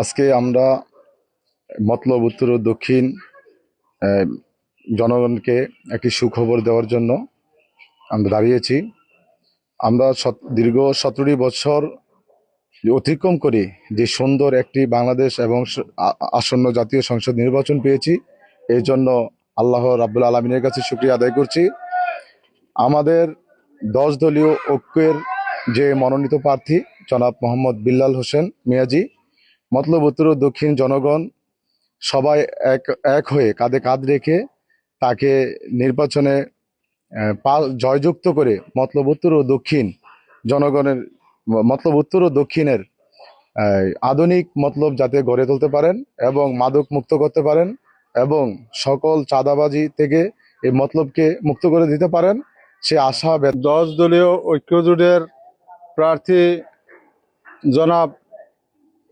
আজকে আমরা মতলব উত্তর ও দক্ষিণ আহ, জনগণকে একটি সুখবর দেওয়ার জন্য আমরা দাঁড়িয়েছি। আমরা দীর্ঘ 17 বছর অতিক্রম করে যে সুন্দর একটি বাংলাদেশ এবং আসন্ন জাতীয় সংসদ নির্বাচন পেয়েছি, এই জন্য আল্লাহ রাব্বুল আলমিনের কাছে শুকরিয়া আদায় করছি। আমাদের 10 দলীয় ঐক্যের যে মনোনীত প্রার্থী জনাব মোহাম্মদ বিল্লাল হোসেন মিয়াজি, মতলব উত্তর ও দক্ষিণ জনগণ সবাই এক এক হয়ে কাঁধে কাঁধ রেখে তাকে নির্বাচনে জয়যুক্ত করে মতলব উত্তর ও দক্ষিণ জনগণের মতলব উত্তর ও দক্ষিণের আধুনিক মতলব যাতে গড়ে তুলতে পারেন এবং মাদক মুক্ত করতে পারেন এবং সকল চাঁদাবাজি থেকে এই মতলবকে মুক্ত করে দিতে পারেন, সে আশা 10 দলীয় ঐক্যজোটের প্রার্থী জনাব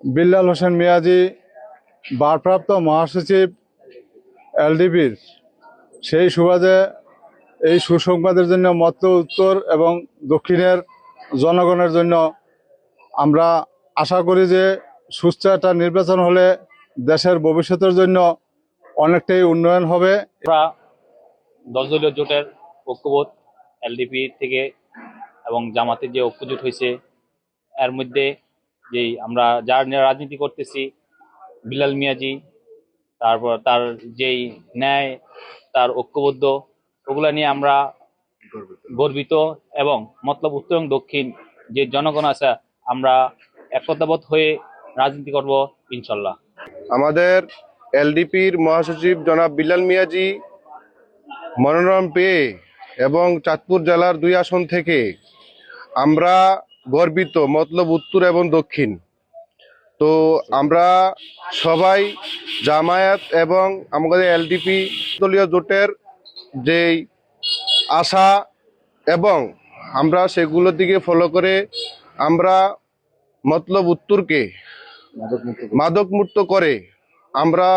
বিল্লাল হোসেন মিয়াজি, ভারপ্রাপ্ত মহাসচিব এলডিপির, সেই সুবাদে এই সুসংবাদের জন্য মতলব উত্তর এবং দক্ষিণের জনগণের জন্য আমরা আশা করি যে সুষ্ঠু একটা নির্বাচন হলে দেশের ভবিষ্যতের জন্য অনেকটাই উন্নয়ন হবে। আমরা 10 দলীয় জোটের ঐক্যবোধ এলডিপি থেকে এবং জামাতের যে ঐক্যজোট হয়েছে, এর মধ্যে যেই আমরা যার নিয়ে রাজনীতি করতেছি বিল্লাল মিয়াজি, তারপর তার যেই ন্যায়, তার ঐক্যবদ্ধ, ওগুলা নিয়ে আমরা গর্বিত এবং মতলব উত্তর এবং দক্ষিণ যে জনগণ আছে আমরা একতাবদ্ধ হয়ে রাজনীতি করব ইনশাল্লাহ। আমাদের এলডিপির মহাসচিব জনাব বিল্লাল মিয়াজি মনোনয়ন পেয়ে এবং চাঁদপুর জেলার 2 আসন থেকে আমরা গর্বিত, মতলব উত্তর এবং দক্ষিণ। তো আমরা সবাই জামায়াত এবং আমাদের এলডিপি দলীয় জোটের যেই আশা এবং আমরা সেগুলোর দিকে ফলো করে আমরা মতলব উত্তরকে মাদক মুক্ত করে আমরা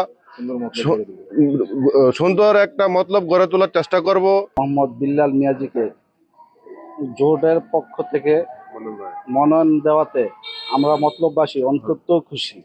সুন্দর একটা মতলব গড়ে তোলার চেষ্টা করব। মোহাম্মদ বিল্লাল মিয়াজিকে জোটের পক্ষ থেকে মনোনয়ন দেওয়াতে আমরা মতলববাসী অন্তত খুশি।